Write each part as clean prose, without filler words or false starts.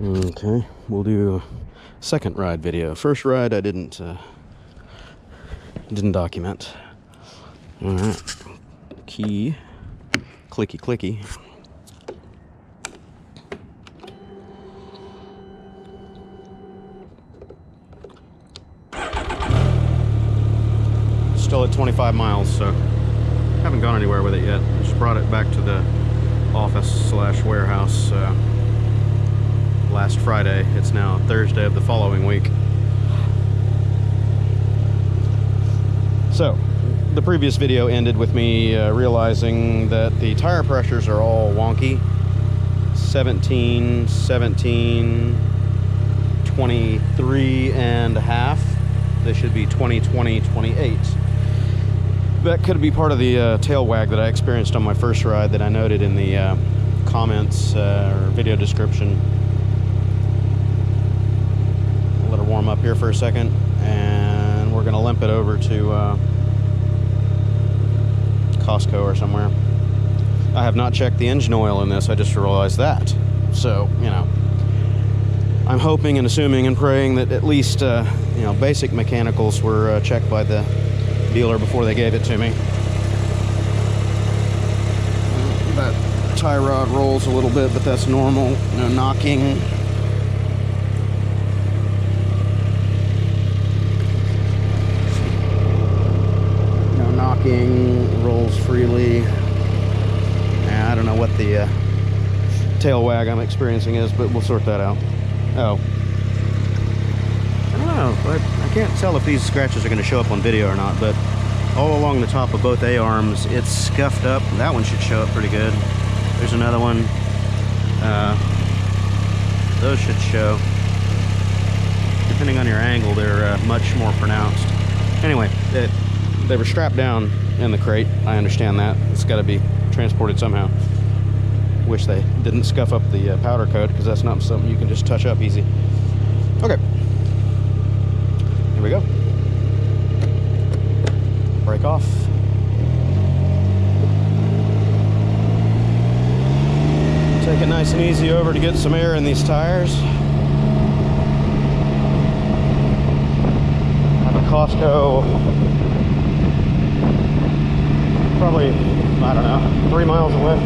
Okay, we'll do a second ride video. First ride I didn't document. All right, key, clicky clicky. Still at 25 miles, so haven't gone anywhere with it yet. Just brought it back to the office / warehouse last Friday. It's now Thursday of the following week. So the previous video ended with me realizing that the tire pressures are all wonky. 17, 17, 23 and a half. They should be 20, 20, 28. That could be part of the tail wag that I experienced on my first ride that I noted in the comments or video description. I'll let her warm up here for a second, and we're gonna limp it over to Costco or somewhere. I have not checked the engine oil in this. I just realized that. So, you know, I'm hoping and assuming and praying that at least, you know, basic mechanicals were checked by the dealer before they gave it to me. That tie rod rolls a little bit, but that's normal. No knocking. No knocking, rolls freely. I don't know what the tail wag I'm experiencing is, but we'll sort that out. Oh. I don't know. I can't tell if these scratches are going to show up on video or not, but all along the top of both A-arms, it's scuffed up. That one should show up pretty good. There's another one. Those should show. Depending on your angle, they're much more pronounced. Anyway, they were strapped down in the crate. I understand that. It's got to be transported somehow. Wish they didn't scuff up the powder coat, because that's not something you can just touch up easy. Okay. Here we go. Break off. Take it nice and easy over to get some air in these tires. I have a Costco, probably, I don't know, 3 miles away.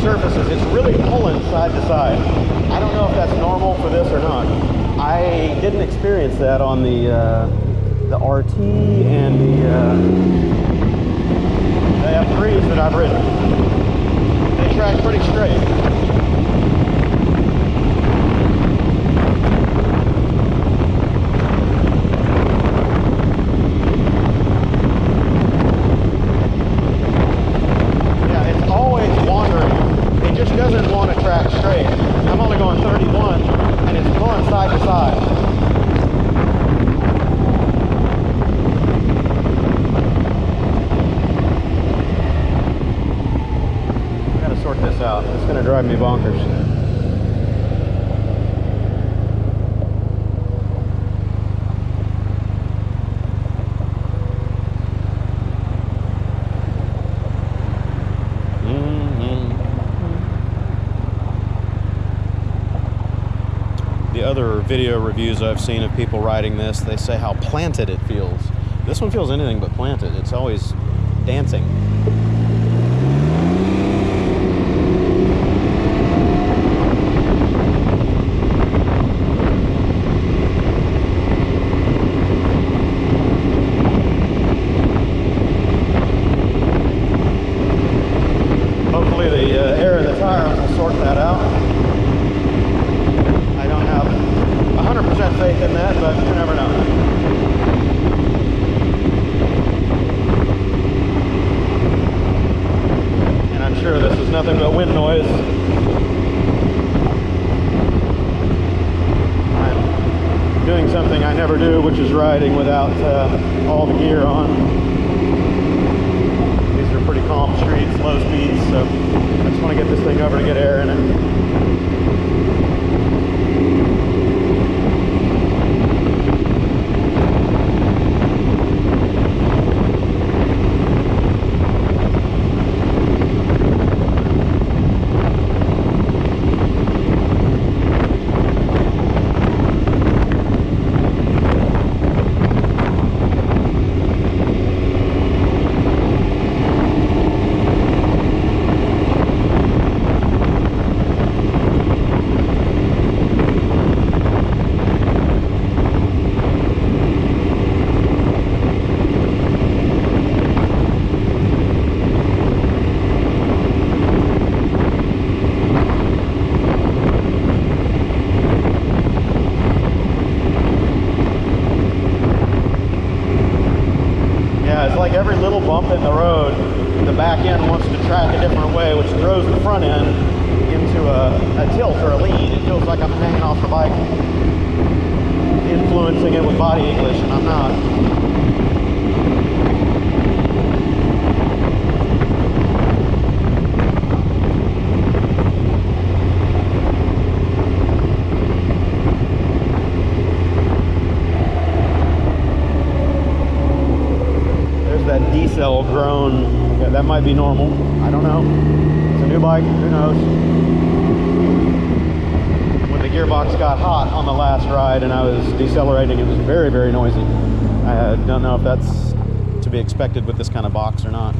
Surfaces, it's really pulling side to side. I don't know if that's normal for this or not. I didn't experience that on the RT and the F3s that I've ridden. They track pretty straight. Doesn't want to track straight. I'm only going 31 and it's pulling side to side. I gotta sort this out. It's gonna drive me bonkers. Other video reviews I've seen of people riding this, they say how planted it feels. This one feels anything but planted. It's always dancing. Hopefully the air in the tires will sort that out. 100% faith in that, but you never know. And I'm sure this is nothing but wind noise. I'm doing something I never do, which is riding without all the gear on. These calm streets, low speeds, so I just want to get this thing over to get air in it. Like every little bump in the road, the back end wants to track a different way, which throws the front end into a tilt or a lean. It feels like I'm hanging off the bike, influencing it with body English, and I'm not. Decel groan. Yeah, that might be normal. I don't know. It's a new bike. Who knows? When the gearbox got hot on the last ride and I was decelerating, it was very, very noisy. I don't know if that's to be expected with this kind of box or not.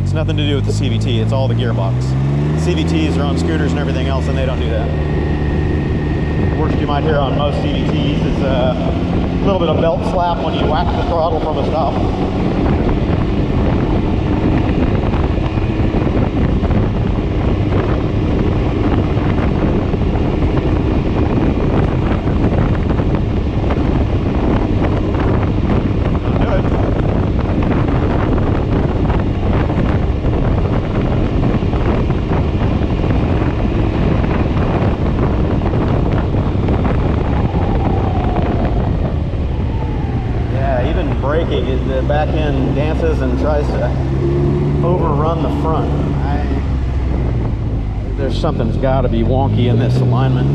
It's nothing to do with the CVT. It's all the gearbox. CVTs are on scooters and everything else, and they don't do that. The worst you might hear on most CVTs is a little bit of belt slap when you whack the throttle from a stop. Braking, the back end dances and tries to overrun the front. There's something's got to be wonky in this alignment.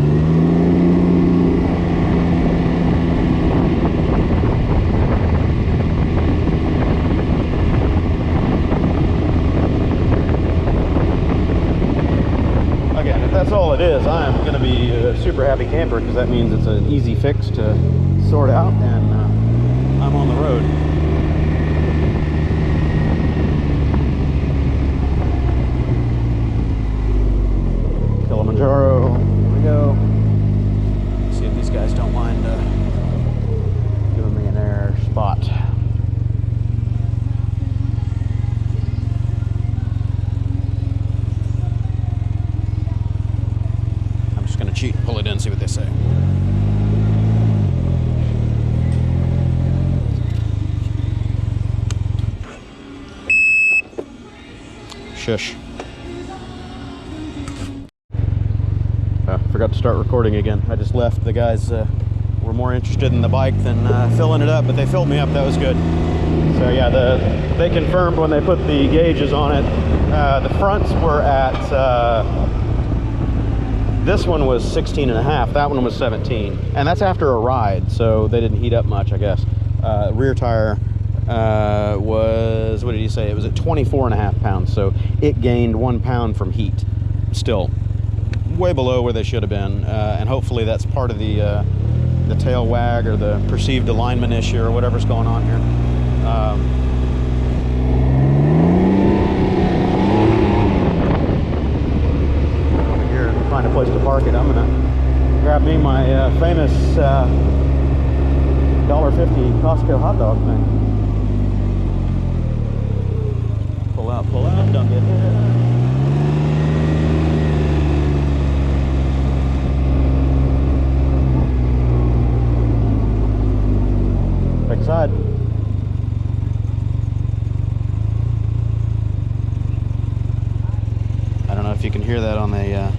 Again, if that's all it is, I'm going to be a super happy camper, because that means it's an easy fix to sort out, and I'm on the road. Kilimanjaro, here we go. See if these guys don't mind giving me an air spot. I'm just going to cheat and pull it in, see what they say. Shush. Forgot to start recording again. I just left. The guys were more interested in the bike than filling it up, but they filled me up. That was good. So yeah, they confirmed when they put the gauges on it. The fronts were at, this one was 16 and a half, that one was 17. And that's after a ride, so they didn't heat up much, I guess. Rear tire was, what did he say? It was at 24 and a half pounds, so it gained 1 pound from heat. Still way below where they should have been, and hopefully that's part of the tail wag or the perceived alignment issue or whatever's going on here. Over here, find a place to park it. I'm gonna grab me my famous $1.50 Costco hot dog thing. Pull out, don't get hit. Side. I don't know if you can hear that on the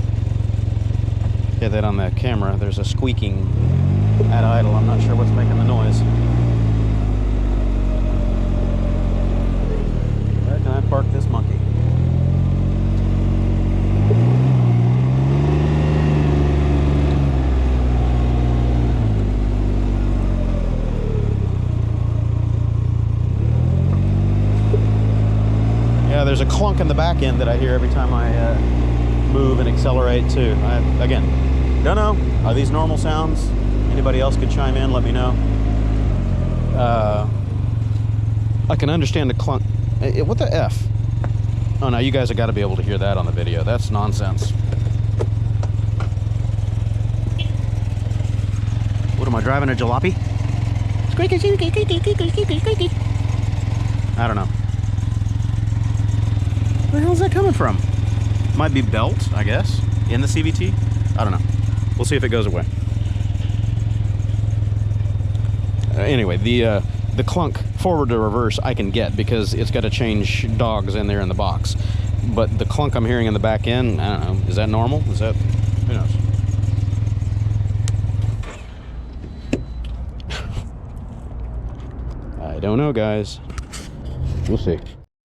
camera. There's a squeaking at idle. I'm not sure what's making the noise. Where can I park this monkey? there's a clunk in the back end that I hear every time I move and accelerate too. Again, don't know. Are these normal sounds? Anybody else could chime in, let me know. I can understand the clunk. What the F? Oh no, you guys have got to be able to hear that on the video. That's nonsense. What am I driving, a jalopy? I don't know. Where the hell is that coming from? Might be belt, I guess, in the CVT. I don't know. We'll see if it goes away. Anyway, the clunk forward to reverse I can get because it's got to change dogs in there in the box. But the clunk I'm hearing in the back end, I don't know. Is that normal? Is that, who knows? I don't know, guys. We'll see.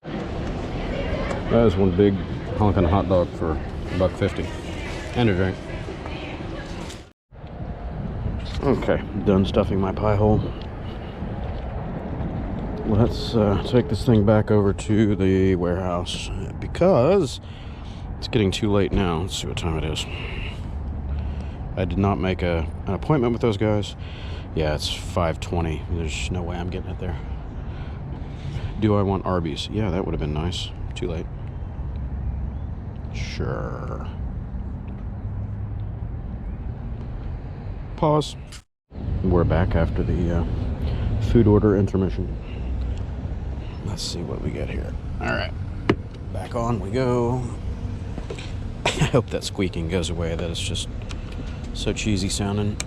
That is one big honking hot dog for $1.50 and a drink. Okay, done stuffing my pie hole. Let's take this thing back over to the warehouse because it's getting too late now. Let's see what time it is. I did not make an appointment with those guys. Yeah, it's 5:20. There's no way I'm getting it there. Do I want Arby's? Yeah, that would have been nice. Too late. Sure. Pause. We're back after the food order intermission. Let's see what we get here. All right, back on we go. I hope that squeaking goes away. That is just so cheesy sounding.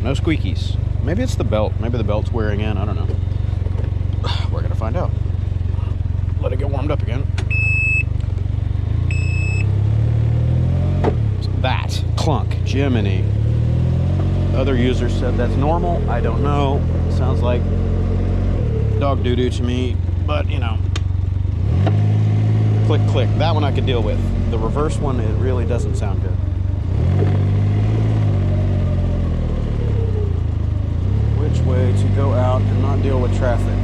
No squeakies. Maybe it's the belt. Maybe the belt's wearing in. I don't know. We're gonna find out. Let it get warmed up again. That clunk, Jiminy. Other users said that's normal. I don't know. Sounds like dog doo-doo to me, but you know. Click, click. That one I could deal with. The reverse one, it really doesn't sound good. Which way to go out and not deal with traffic?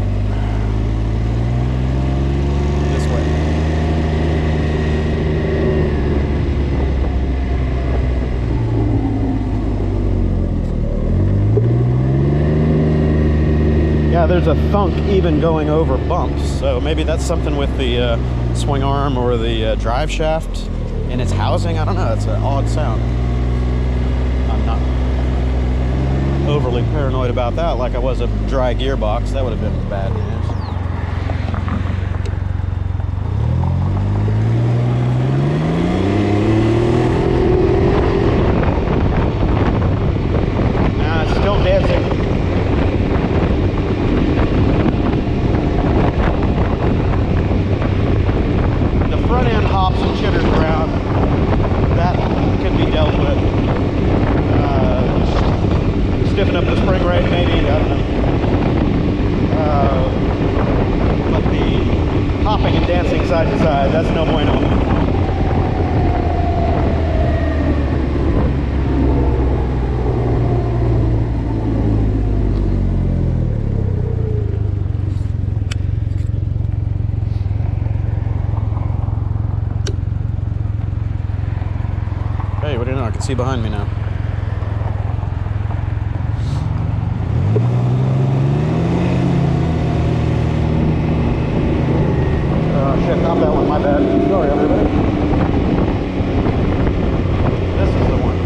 This way. Yeah, there's a thunk even going over bumps, so maybe that's something with the swing arm or the drive shaft in its housing. I don't know, it's an odd sound. I'm not overly paranoid about that like I was a dry gearbox. That would have been bad news. Nah, it's still dancing. The front end hops and chitters around. That can be dealt with. Stiffen up the spring rate, maybe, I don't know. But the hopping and dancing side to side, that's no bueno. Hey, what do you know? I can see behind me now. Shit, not that one, my bad. Sorry, everybody. This is the one.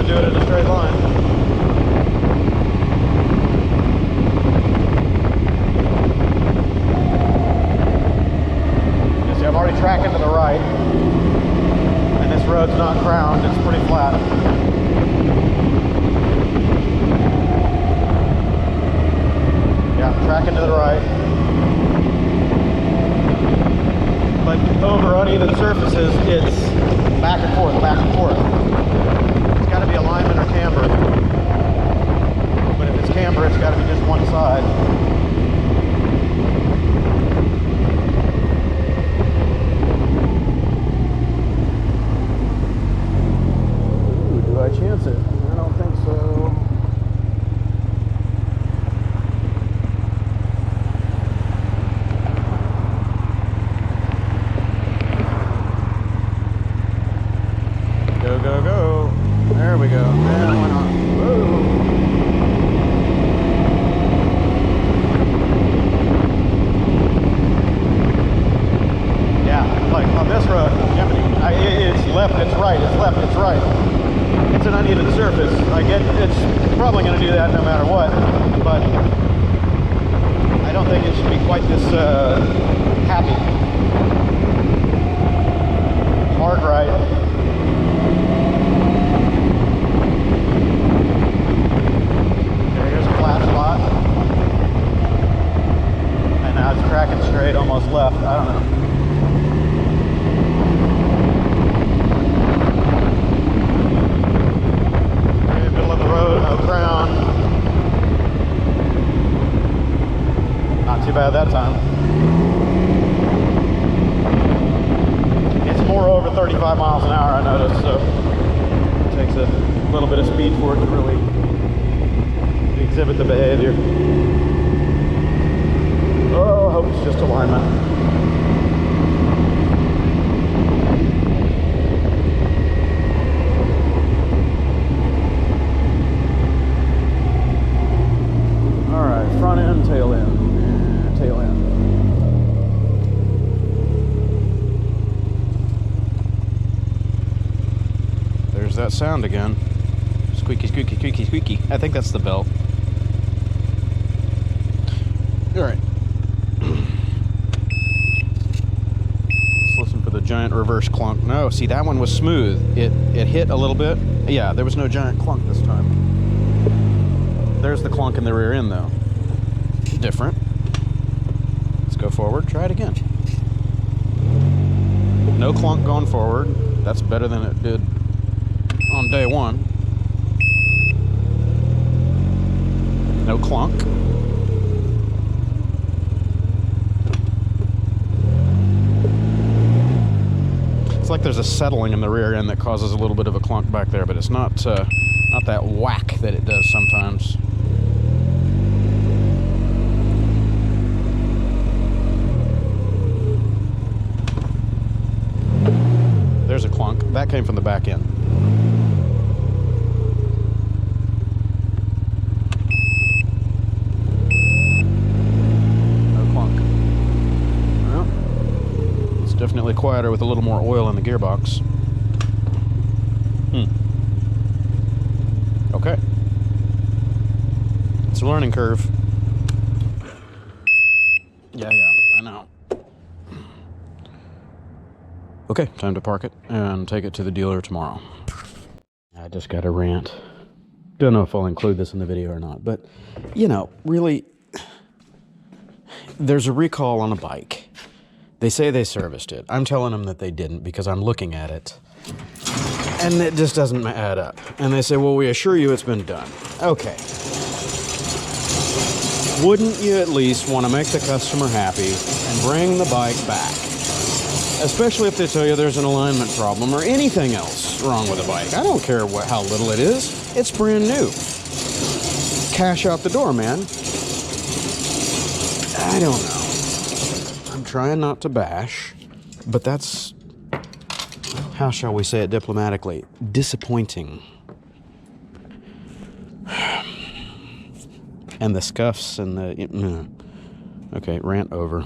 to do it in a straight line. You see, I'm already tracking to the right, and this road's not crowned, it's pretty flat. Yeah, I'm tracking to the right. But over uneven surfaces, it's back and forth, back and forth. It's got to be alignment or camber. But if it's camber, it's got to be just one side. Ooh, do I chance it? I don't think so. Go, go, go. There we go. And why not? Whoa. Yeah, like on this road, it's left, it's right, it's left, it's right. It's an uneven surface. I get it's probably going to do that no matter what, but I don't think it should be quite this happy. Hard right. Tracking straight, almost left. I don't know. In the middle of the road, no crown. Not too bad that time. It's more over 35 miles an hour, I noticed, so it takes a little bit of speed for it to really exhibit the behavior. Oh, I hope it's just alignment. All right, front end, tail end, tail end. There's that sound again. Squeaky, squeaky, squeaky, squeaky. I think that's the belt. All right. Giant reverse clunk. No, see, that one was smooth. It hit a little bit. Yeah, there was no giant clunk this time. There's the clunk in the rear end though. Different. Let's go forward. Try it again. No clunk going forward. That's better than it did on day one. No clunk. It's like there's a settling in the rear end that causes a little bit of a clunk back there, but it's not that whack that it does sometimes. There's a clunk. That came from the back end. Definitely quieter with a little more oil in the gearbox. Okay. It's a learning curve. Yeah, I know. Okay, time to park it and take it to the dealer tomorrow. I just got a rant. Don't know if I'll include this in the video or not, but, you know, really, there's a recall on a bike. They say they serviced it. I'm telling them that they didn't because I'm looking at it. And it just doesn't add up. And they say, well, we assure you it's been done. Okay. Wouldn't you at least want to make the customer happy and bring the bike back? Especially if they tell you there's an alignment problem or anything else wrong with the bike. I don't care how little it is. It's brand new. Cash out the door, man. I don't know. Trying not to bash, but that's, how shall we say it diplomatically, disappointing. And the scuffs and the, okay, rant over.